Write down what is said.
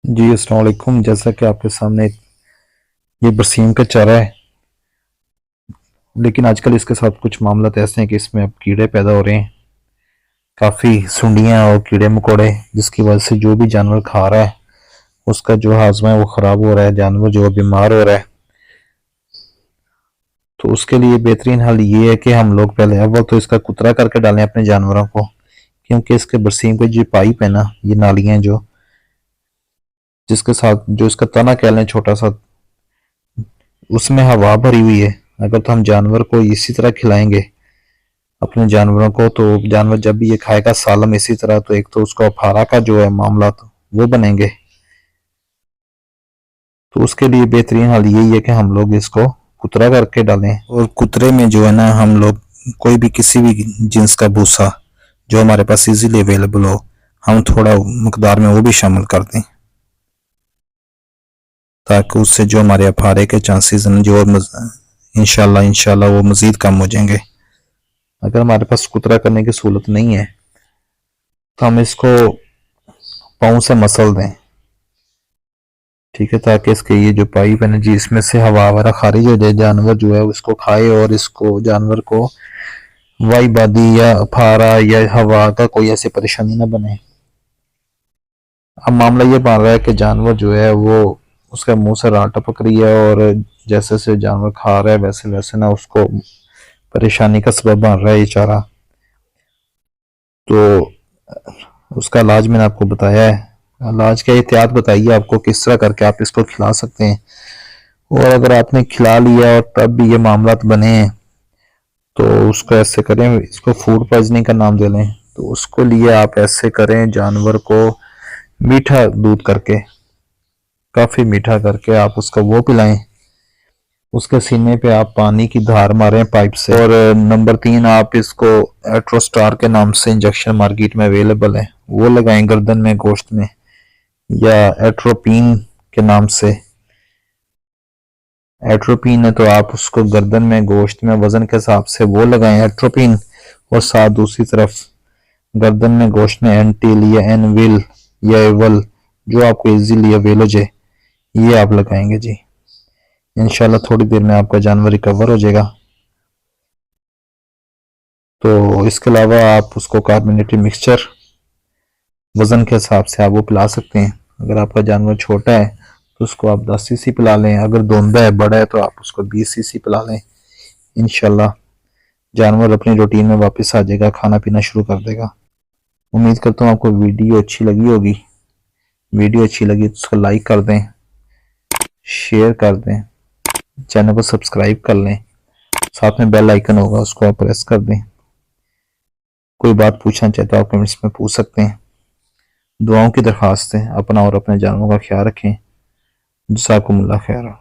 जी अस्सलाम वालेकुम। जैसा कि आपके सामने ये बरसीम का चारा है, लेकिन आजकल इसके साथ कुछ मामला ऐसे हैं कि इसमें अब कीड़े पैदा हो रहे हैं, काफ़ी सुंडियां और कीड़े मकोड़े, जिसकी वजह से जो भी जानवर खा रहा है उसका जो हाजमा है वो ख़राब हो रहा है, जानवर जो है बीमार हो रहा है। तो उसके लिए बेहतरीन हल ये है कि हम लोग पहले अव्वल तो इसका कुतरा करके डालें अपने जानवरों को, क्योंकि इसके बरसीम के जो पाइप है ना, ये नालियाँ जो जिसके साथ जो इसका तना कह लें छोटा सा, उसमें हवा भरी हुई है। अगर तो हम जानवर को इसी तरह खिलाएंगे अपने जानवरों को, तो जानवर जब भी ये खाएगा सालम इसी तरह, तो एक तो उसको अफारा का जो है मामला तो वो बनेंगे। तो उसके लिए बेहतरीन हल यही है कि हम लोग इसको कुतरा करके डालें, और कुतरे में जो है ना हम लोग कोई भी किसी भी जिन्स का भूसा जो हमारे पास इजीली अवेलेबल हो, हम थोड़ा मकदार में वो भी शामिल कर दें, ताकि उससे जो हमारे अफारे के चांसेस हैं जो इंशाल्लाह इंशाल्लाह वो मज़ीद कम हो जाएंगे। अगर हमारे पास कुतरा करने की सहूलत नहीं है तो हम इसको पाँव से मसल दें, ठीक है, ताकि इसके ये जो पाइप है ना जी, इसमें से हवा वगैरह खारिज हो जाए, जानवर जो है उसको खाए और इसको जानवर को वाई बादी या फारा या हवा का कोई ऐसी परेशानी ना बने। अब मामला ये बन रहा है कि जानवर जो है वो उसके मुंह से राह टपक रही है, और जैसे जैसे जानवर खा रहा है वैसे वैसे ना उसको परेशानी का सबब बन रहा है ये चारा। तो उसका इलाज मैंने आपको बताया है। इलाज का एहतियात बताइए आपको किस तरह करके आप इसको खिला सकते हैं। और अगर आपने खिला लिया और तब भी ये मामला बने हैं तो उसको ऐसे करें, इसको फूड पॉइजनिंग का नाम दे लें। तो उसको लिए आप ऐसे करें, जानवर को मीठा दूध करके, काफ़ी मीठा करके आप उसको वो पिलाएं, उसके सीने पे आप पानी की धार मारें पाइप से। और नंबर 3, आप इसको एट्रोस्टार के नाम से इंजेक्शन मार्केट में अवेलेबल है, वो लगाएं गर्दन में गोश्त में, या एट्रोपिन के नाम से। एट्रोपिन है तो आप उसको गर्दन में गोश्त में वजन के हिसाब से वो लगाएं एट्रोपिन, और साथ दूसरी तरफ गर्दन में गोश्त में एंटिल या एनविल या एवल, जो आपको इजीली अवेल हो जाए, ये आप लगाएंगे जी। इंशाल्लाह थोड़ी देर में आपका जानवर रिकवर हो जाएगा। तो इसके अलावा आप उसको कार्बोनेटेड मिक्सचर वजन के हिसाब से आप वो पिला सकते हैं। अगर आपका जानवर छोटा है तो उसको आप 10 सीसी पिला लें, अगर धुंधा है बड़ा है तो आप उसको 20 सीसी पिला लें। इंशाल्लाह जानवर अपनी रूटीन में वापस आ जाएगा, खाना पीना शुरू कर देगा। उम्मीद करता हूँ आपको वीडियो अच्छी लगी होगी। वीडियो अच्छी लगी तो उसको लाइक कर दें, शेयर कर दें, चैनल को सब्सक्राइब कर लें, साथ में बेल आइकन होगा उसको आप प्रेस कर दें। कोई बात पूछना चाहे तो आप कमेंट्स में पूछ सकते हैं। दुआओं की दरख्वास्त है, अपना और अपने जानवरों का ख्याल रखें। जज़ाकुमुल्लाह खैर।